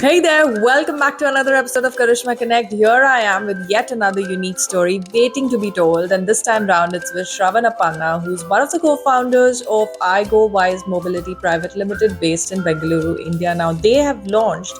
Hey there, welcome back to another episode of Karishma Connect. Here I am with yet another unique story waiting to be told, and this time round it's with Sravan Appana, who's one of the co founders of iGOWISE Mobility Private Limited based in Bengaluru, India. Now, they have launched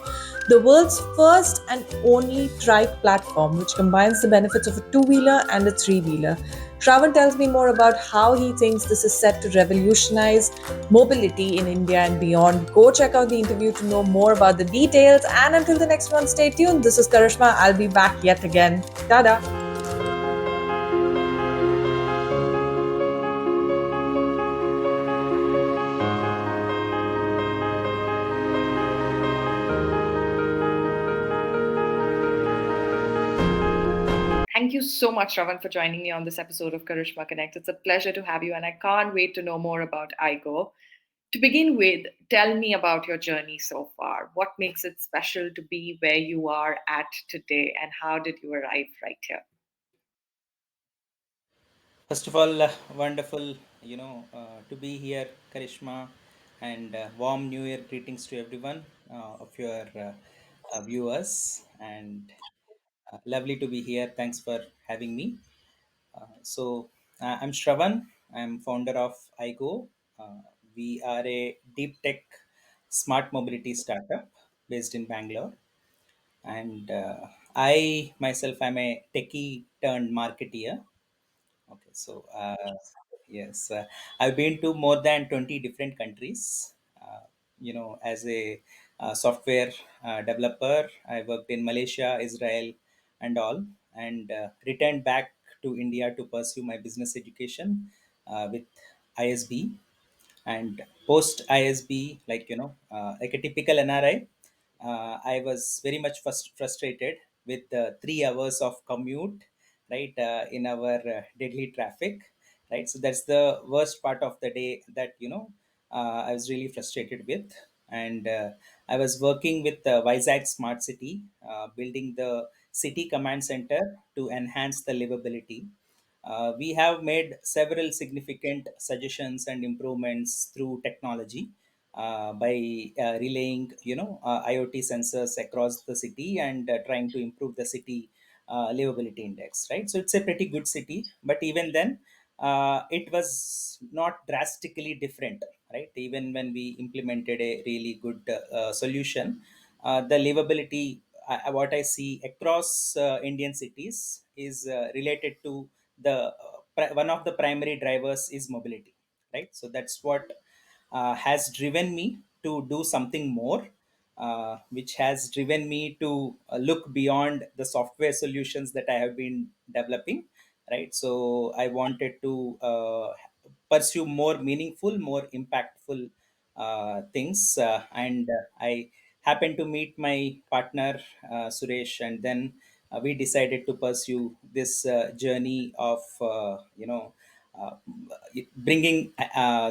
the world's first and only trike platform, which combines the benefits of a two wheeler and a three wheeler. Shravan tells me more about how he thinks this is set to revolutionize mobility in India and beyond. Go check out the interview to know more about the details. And until the next one, stay tuned. This is Karishma. I'll be back yet again. Tada! Thank you so much, Ravan, for joining me on this episode of Karishma Connect. It's a pleasure to have you, and I can't wait to know more about iGo. To begin with, tell me about your journey so far. What makes it special to be where you are at today, and how did you arrive right here? First of all, wonderful, to be here, Karishma, and warm New Year greetings to everyone of your viewers, and lovely to be here. Thanks for having me. I'm Shravan. I'm founder of iGo. Uh, we are a deep tech smart mobility startup based in Bangalore, and I myself am a techie turned marketeer. Okay, yes, I've been to more than 20 different countries. As a software developer, I worked in Malaysia, Israel, and all, and returned back to India to pursue my business education with ISB. And post ISB, like a typical NRI, I was very much frustrated with the 3 hours of commute, right, in our deadly traffic, right. So that's the worst part of the day that I was really frustrated with, and I was working with Vizag Smart City, building the city command center to enhance the livability. We have made several significant suggestions and improvements through technology by relaying, IoT sensors across the city and trying to improve the city livability index. Right, so it's a pretty good city, but even then, it was not drastically different. Right, even when we implemented a really good solution, the livability, what I see across Indian cities is related to one of the primary drivers is mobility, right. So that's what has driven me to do something more, which has driven me to look beyond the software solutions that I have been developing, right. So I wanted to pursue more meaningful, more impactful things, and I happened to meet my partner, Suresh, and then we decided to pursue this journey of uh, bringing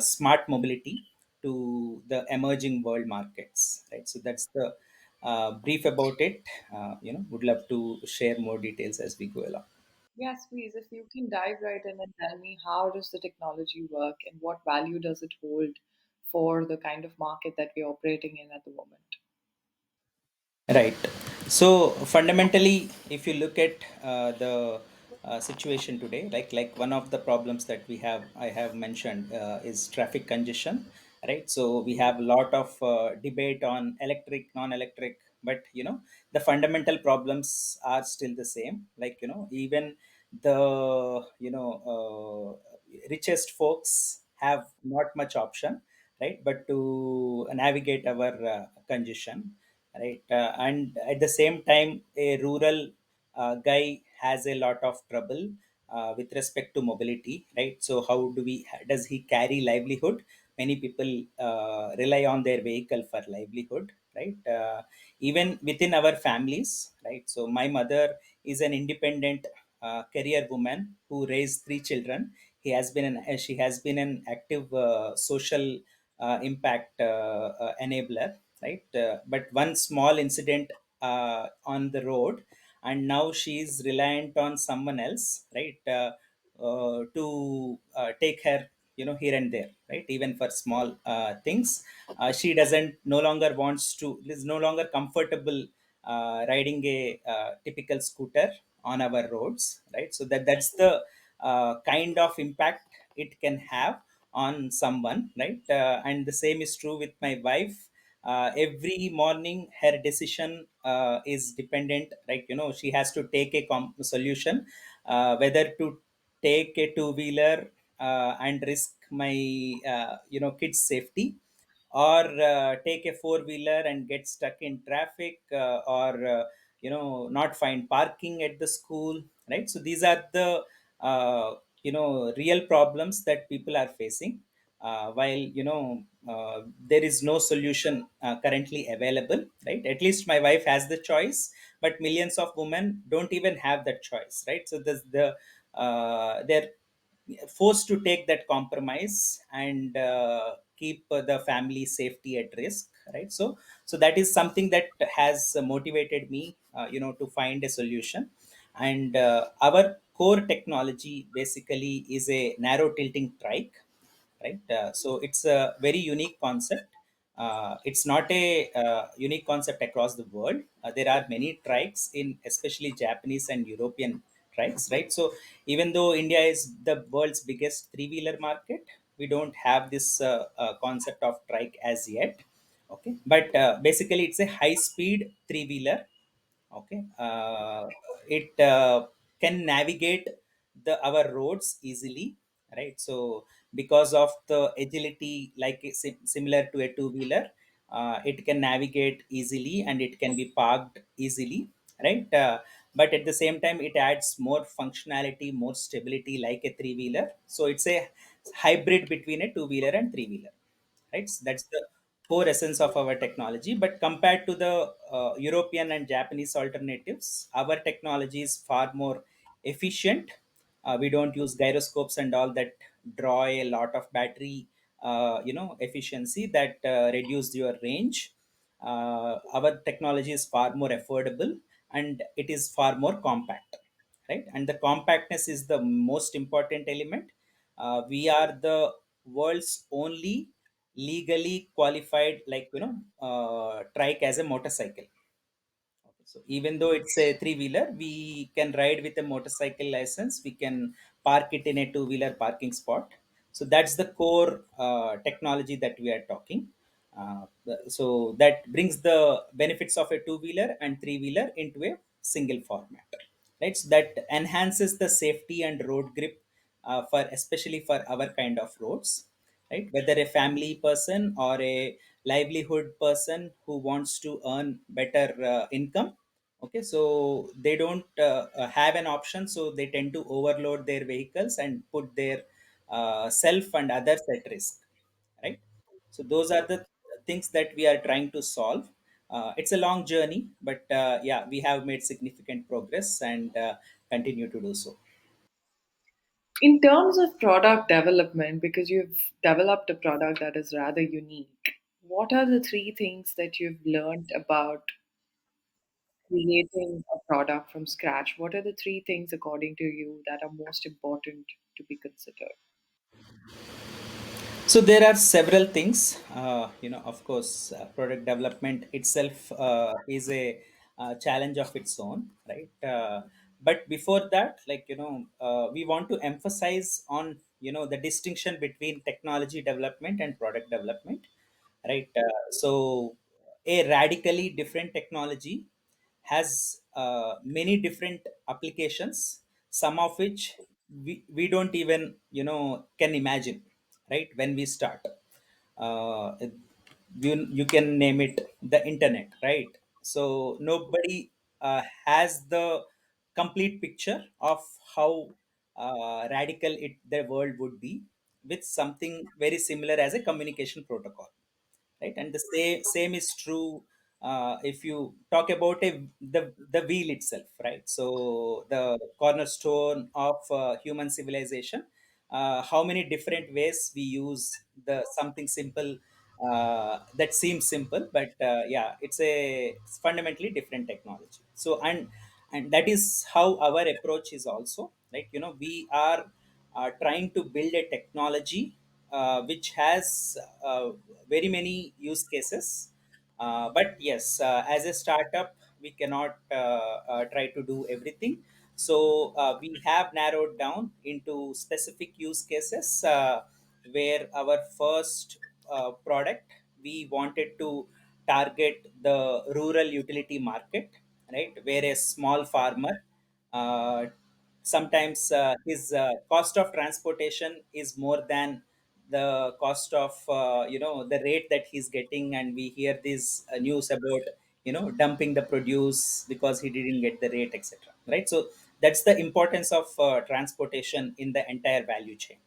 smart mobility to the emerging world markets, right. So that's the brief about it. Would love to share more details as we go along. Yes, please. If you can dive right in and tell me how does the technology work and what value does it hold for the kind of market that we're operating in at the moment? Right. So fundamentally, if you look at the situation today, like one of the problems that I have mentioned is traffic congestion, right? So we have a lot of debate on electric, non-electric, but the fundamental problems are still the same. Like even the richest folks have not much option, right? But to navigate our congestion, right. And at the same time, a rural guy has a lot of trouble with respect to mobility, right. So how does he carry livelihood? Many people rely on their vehicle for livelihood, right. Even within our families, right. So my mother is an independent career woman who raised three children. She has been an active social impact enabler, right. But one small incident on the road, and now she is reliant on someone else, right, to take her here and there, right? Even for small things, she doesn't no longer wants to is no longer comfortable riding a typical scooter on our roads, right? So that's the kind of impact it can have on someone, right? And the same is true with my wife. Every morning her decision is dependent, like she has to take a solution, whether to take a two wheeler and risk my kids safety, or take a four wheeler and get stuck in traffic, or not find parking at the school, right? So these are the real problems that people are facing, while there is no solution currently available, right? At least my wife has the choice, but millions of women don't even have that choice, right? So there's they're forced to take that compromise and keep the family safety at risk, right? So that is something that has motivated me, to find a solution. And our core technology basically is a narrow tilting trike, right? So it's a very unique concept. It's not a unique concept across the world. There are many trikes in especially Japanese and European trikes, right? So even though India is the world's biggest three-wheeler market, we don't have this concept of trike as yet. Okay, but basically it's a high-speed three-wheeler. Okay, it can navigate the our roads easily, right? So because of the agility, like similar to a two wheeler, it can navigate easily and it can be parked easily, right? But at the same time it adds more functionality, more stability like a three wheeler. So it's a hybrid between a two wheeler and three wheeler, right? So that's the core essence of our technology. But compared to the European and Japanese alternatives, our technology is far more efficient. We don't use gyroscopes and all that draw a lot of battery efficiency that reduce your range. Our technology is far more affordable and it is far more compact, right? And the compactness is the most important element. We are the world's only legally qualified, like trike as a motorcycle. Okay, so even though it's a three wheeler, we can ride with a motorcycle license. We can park it in a two wheeler parking spot. So that's the core technology that we are talking. So that brings the benefits of a two wheeler and three wheeler into a single format, right? So that enhances the safety and road grip, for especially for our kind of roads, right? Whether a family person or a livelihood person who wants to earn better income. Okay, so they don't have an option, so they tend to overload their vehicles and put their self and others at risk, right? So those are the things that we are trying to solve. It's a long journey, but yeah, we have made significant progress and continue to do so. In terms of product development, because you've developed a product that is rather unique, what are the three things that you've learned about creating a product from scratch? What are the three things, according to you, that are most important to be considered? So there are several things. Of course, product development itself is a challenge of its own, right? But before that, we want to emphasize on the distinction between technology development and product development, right? So a radically different technology has many different applications, some of which we don't even can imagine, right? When we start, uh, you can name it the internet, right? So nobody has the complete picture of how radical the world would be with something very similar as a communication protocol, right? And the same is true if you talk about the wheel itself, right? So the cornerstone of human civilization, how many different ways we use the something simple, that seems simple, but yeah, it's fundamentally different technology. So and that is how our approach is also, like we are trying to build a technology which has very many use cases. But yes, as a startup, we cannot try to do everything. So we have narrowed down into specific use cases, where our first product, we wanted to target the rural utility market, right? Where a small farmer, uh, sometimes his cost of transportation is more than the cost of the rate that he's getting, and we hear this news about dumping the produce because he didn't get the rate, etc., right? So that's the importance of transportation in the entire value chain,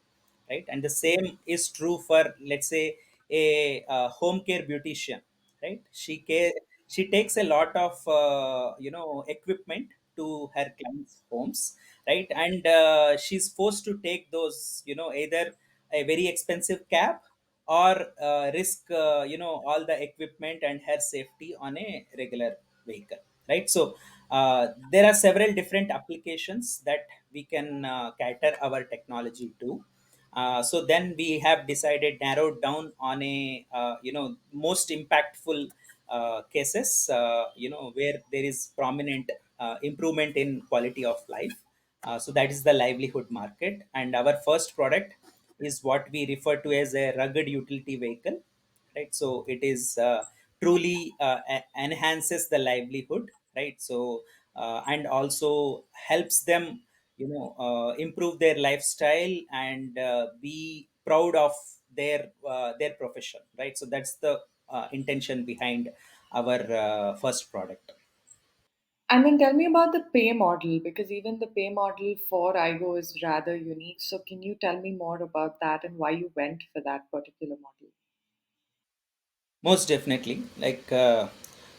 right? And the same is true for, let's say, a home care beautician, right? She takes a lot of equipment to her clients homes, right? And she's forced to take those, either a very expensive cab, or risk all the equipment and her safety on a regular vehicle, right? So there are several different applications that we can cater our technology to. So then we have decided, narrowed down on a most impactful cases, where there is prominent improvement in quality of life. So that is the livelihood market, and our first product is what we refer to as a rugged utility vehicle, right? So it is truly enhances the livelihood, right? So and also helps them improve their lifestyle and be proud of their profession, right? So that's the intention behind our first product. And then tell me about the pay model, because even the pay model for iGo is rather unique. So can you tell me more about that and why you went for that particular model? Most definitely.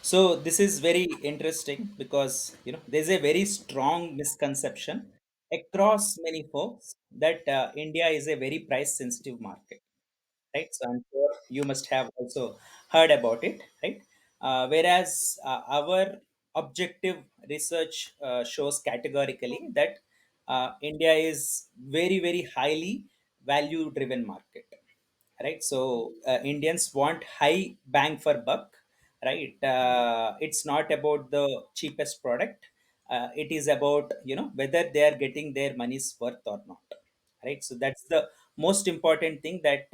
So this is very interesting because there's a very strong misconception across many folks that India is a very price sensitive market, right? So I'm sure you must have also heard about it, right? Whereas our objective research shows categorically that India is very, very highly value driven market, right? So Indians want high bang for buck, right? It's not about the cheapest product. It is about whether they are getting their money's worth or not, right? So that's the most important thing that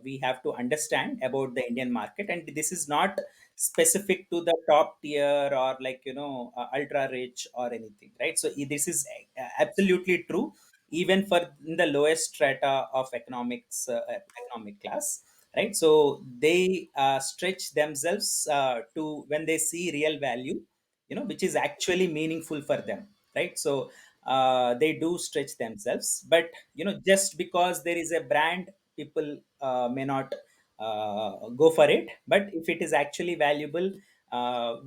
we have to understand about the Indian market, and this is not specific to the top tier or ultra rich or anything, right? So this is absolutely true even for in the lowest strata of economic class, right? So they stretch themselves to when they see real value, which is actually meaningful for them, right? So they do stretch themselves, but just because there is a brand, people may not go for it, but if it is actually valuable,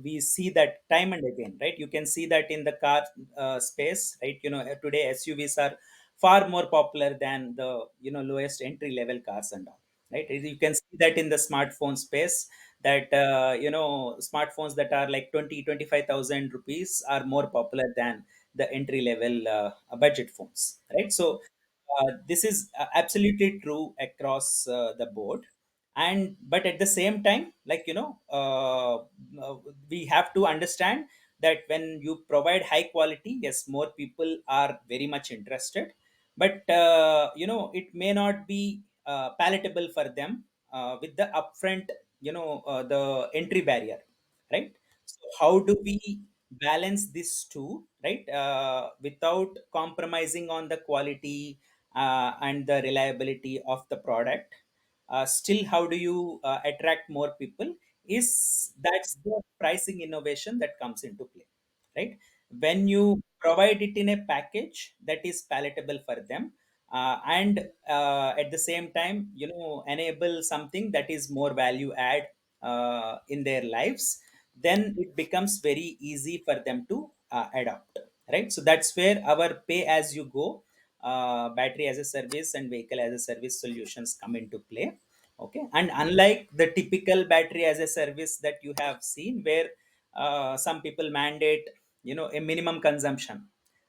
we see that time and again, right? You can see that in the car space, right? Today SUVs are far more popular than the lowest entry level cars and all, right? You can see that in the smartphone space, that smartphones that are like 20 25,000 rupees are more popular than the entry level budget phones, right? So this is absolutely true across the board. And but at the same time, we have to understand that when you provide high quality, yes, more people are very much interested, but it may not be palatable for them with the upfront, the entry barrier, right? So how do we balance this two, right? Without compromising on the quality and the reliability of the product, still how do you attract more people? Is That's the pricing innovation that comes into play, right? When you provide it in a package that is palatable for them, and at the same time enable something that is more value add in their lives, then it becomes very easy for them to adopt, right? So that's where our pay as you go, battery as a service and vehicle as a service solutions come into play. Okay, and unlike the typical battery as a service that you have seen, where some people mandate a minimum consumption,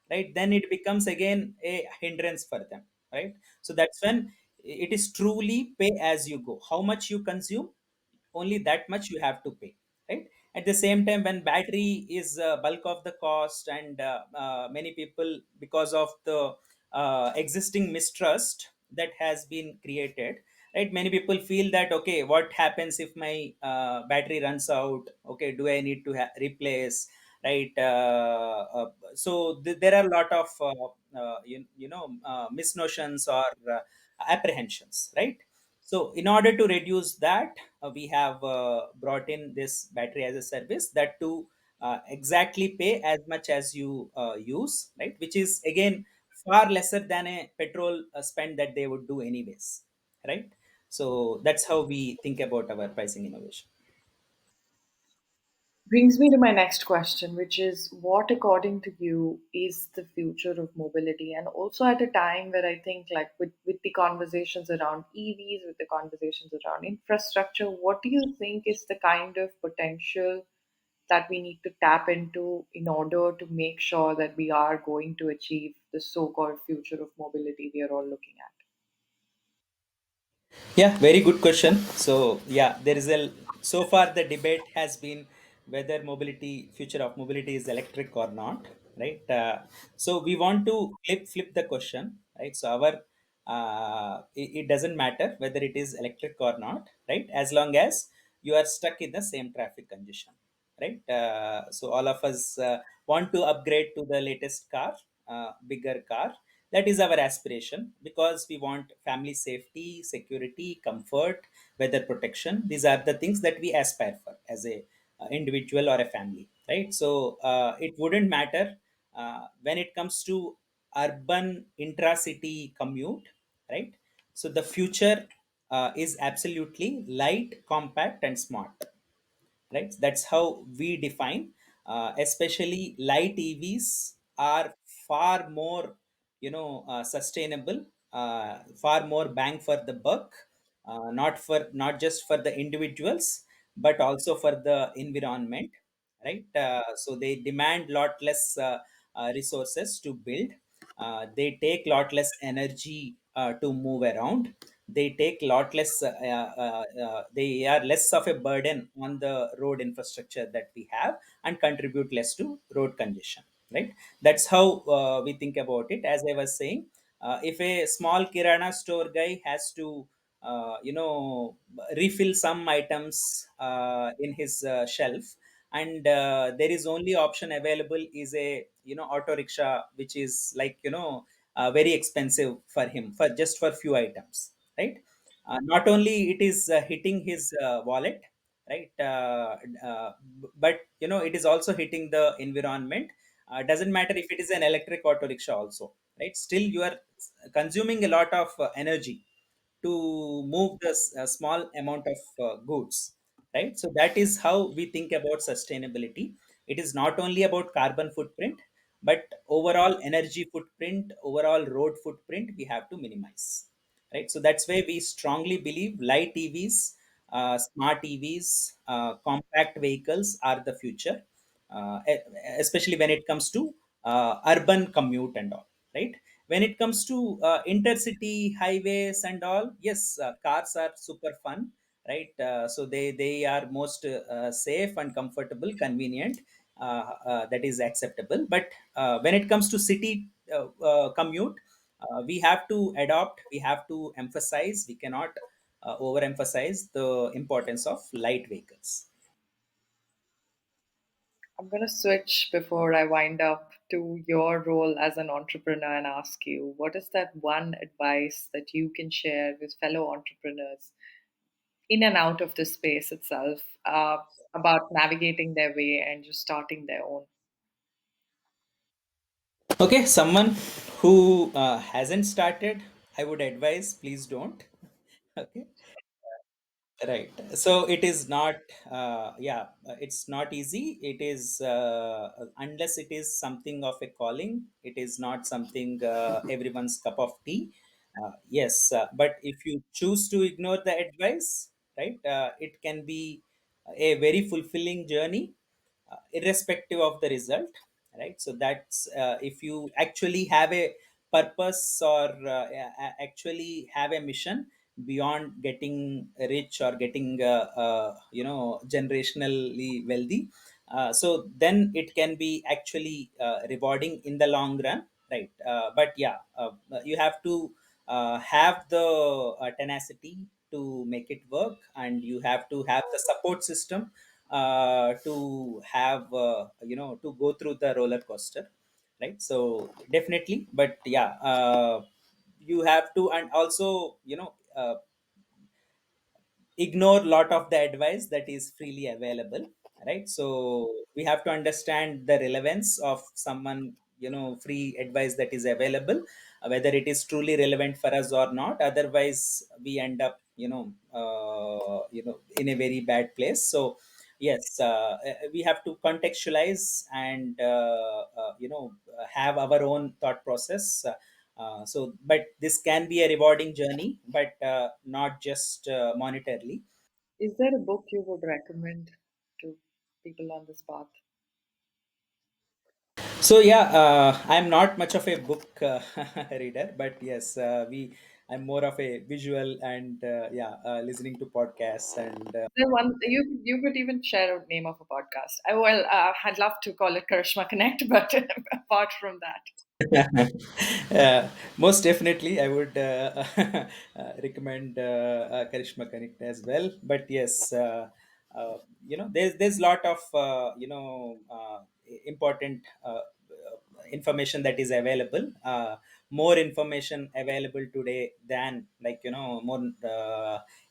right? Then it becomes again a hindrance for them, right? So that's when it is truly pay as you go. How much you consume, only that much you have to pay, right? At the same time, when battery is bulk of the cost, and many people, because of the existing mistrust that has been created, right, many people feel that, okay, what happens if my battery runs out? Okay, do I need to replace, right? So there are a lot of misnotions or apprehensions, right? So, in order to reduce that, we have brought in this battery as a service, that to exactly pay as much as you use, right? Which is again far lesser than a petrol spend that they would do anyways, right? So that's how we think about our pricing innovation. Brings me to my next question, which is what, according to you, is the future of mobility? And also at a time where I think, like with the conversations around EVs, with the conversations around infrastructure, what do you think is the kind of potential that we need to tap into in order to make sure that we are going to achieve the so called future of mobility we are all looking at? Yeah, very good question. So, yeah, there is a so far the debate has been whether mobility, future of mobility is electric or not, right? So we want to flip the question, right? So our it doesn't matter whether it is electric or not, right? As long as you are stuck in the same traffic congestion, right? So all of us want to upgrade to the latest car, bigger car. That is our aspiration, because we want family safety, security, comfort, weather protection. These are the things that we aspire for as a individual or a family, right? So it wouldn't matter when it comes to urban intra-city commute, right? So the future is absolutely light, compact, and smart, right? That's how we define. Especially light EVs are far more, sustainable, far more bang for the buck, not just for the individuals, but also for the environment, right? So they demand lot less resources to build. They take lot less energy to move around. They take lot less. They are less of a burden on the road infrastructure that we have, and contribute less to road congestion. Right. That's how we think about it. As I was saying, if a small kirana store guy has to refill some items in his shelf, and there is only option available is a auto rickshaw, which is like very expensive for him for just for few items, right? Not only it is hitting his wallet, right? But it is also hitting the environment. Doesn't matter if it is an electric auto rickshaw also, right? Still you are consuming a lot of energy to move the small amount of goods, right? So that is how we think about sustainability. It is not only about carbon footprint, but overall energy footprint, overall road footprint we have to minimize, right? So that's why we strongly believe light EVs, smart EVs, compact vehicles are the future, especially when it comes to urban commute and all, right? When it comes to intercity highways and all, yes, cars are super fun, right? So they are most safe and comfortable, convenient, that is acceptable. But when it comes to city commute, we have to adopt, we have to emphasize, we cannot overemphasize the importance of light vehicles. I'm going to switch before I wind up to your role as an entrepreneur and ask you what is that one advice that you can share with fellow entrepreneurs in and out of the space itself about navigating their way and just starting their own? Okay, someone who hasn't started, I would advise please don't. Okay, right. So it is not, it's not easy. It is, unless it is something of a calling, it is not something everyone's cup of tea. Yes, but if you choose to ignore the advice, right, it can be a very fulfilling journey, irrespective of the result, right? So that's if you actually have a purpose or actually have a mission beyond getting rich or getting generationally wealthy. So then it can be actually rewarding in the long run, right? But yeah, you have to have the tenacity to make it work, and you have to have the support system to have to go through the roller coaster, right? So definitely, but yeah, you have to, and also ignore lot of the advice that is freely available, right? So we have to understand the relevance of someone, free advice that is available, whether it is truly relevant for us or not. Otherwise we end up in a very bad place. So yes, we have to contextualize and have our own thought process. But this can be a rewarding journey, but not just monetarily. Is there a book you would recommend to people on this path? So yeah, I'm not much of a book reader, but yes, I'm more of a visual and listening to podcasts and Then one you could even share a name of a podcast. I'd love to call it Karishma Connect, but apart from that, most definitely, I would recommend Karishma Connect as well. But yes, there's lot of important information that is available. More information available today than, more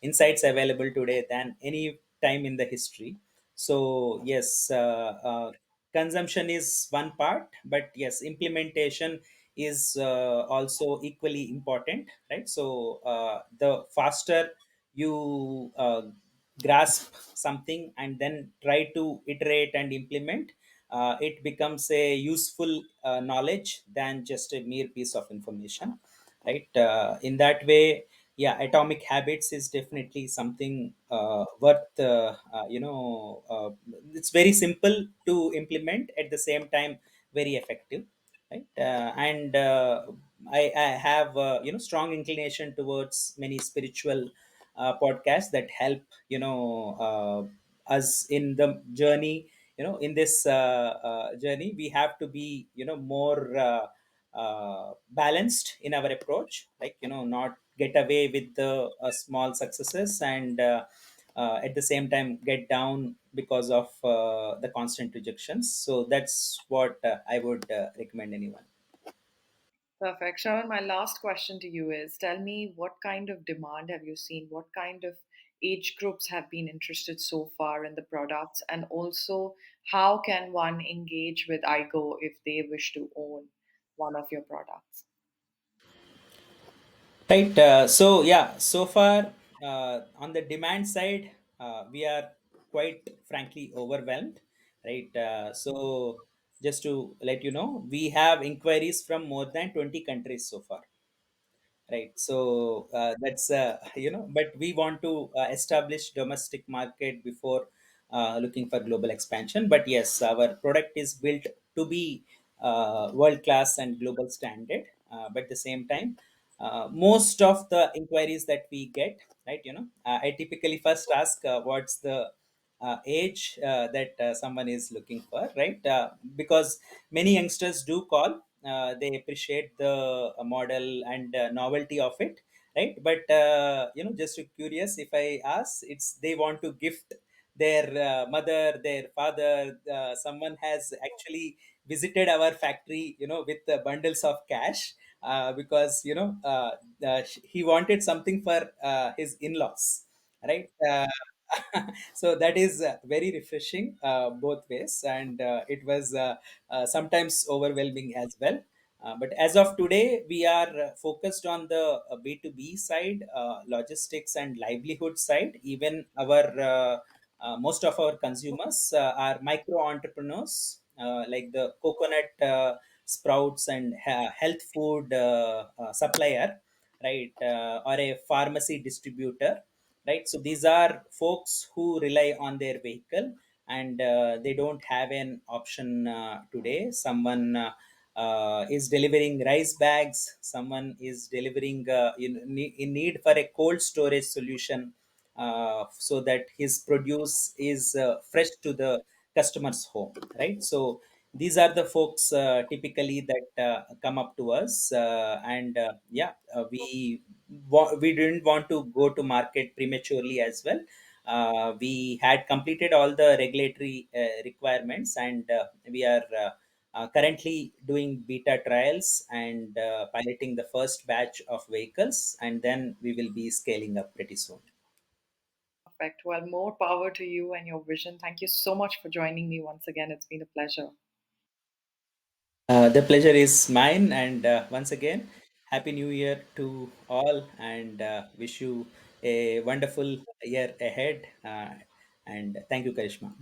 insights available today than any time in the history. So yes, consumption is one part, but yes, implementation is also equally important, right? So the faster you grasp something and then try to iterate and implement, it becomes a useful knowledge than just a mere piece of information, right? In that way, yeah, atomic habits is definitely something worth it's very simple to implement, at the same time very effective, right? And I have strong inclination towards many spiritual podcasts that help us in the journey. In this journey, we have to be more balanced in our approach, like not get away with the small successes, and at the same time get down because of the constant rejections. So that's what I would recommend anyone. perfect. Sharon, my last question to you is: tell me, what kind of demand have you seen? What kind of age groups have been interested so far in the products, and also how can one engage with iGo if they wish to own one of your products? Right. So yeah, so far on the demand side, we are quite frankly overwhelmed. Right. So just to let you know, we have inquiries from more than 20 countries so far. Right. So that's but we want to establish domestic market before looking for global expansion. But yes, our product is built to be world class and global standard. But at the same time, most of the inquiries that we get, right, I typically first ask what's the age that someone is looking for, right? Because many youngsters do call, they appreciate the model and novelty of it, right? But just curious, if I ask, it's they want to gift their mother, their father. Someone has actually visited our factory, with the bundles of cash, because he wanted something for his in-laws, right? So that is very refreshing both ways, and it was sometimes overwhelming as well. But as of today, we are focused on the B2B side, logistics and livelihood side. Even our most of our consumers are micro entrepreneurs, like the coconut sprouts and health food supplier, right? Or a pharmacy distributor, right? So these are folks who rely on their vehicle, and they don't have an option today. Someone is delivering rice bags, someone is delivering in need for a cold storage solution, so that his produce is fresh to the customer's home, right? So these are the folks typically that come up to us, and we didn't want to go to market prematurely as well. We had completed all the regulatory requirements, and we are currently doing beta trials and piloting the first batch of vehicles, and then we will be scaling up pretty soon. Perfect. Well, more power to you and your vision. Thank you so much for joining me once again. It's been a pleasure. The pleasure is mine, and once again, Happy New Year to all, and wish you a wonderful year ahead. And thank you, Karishma.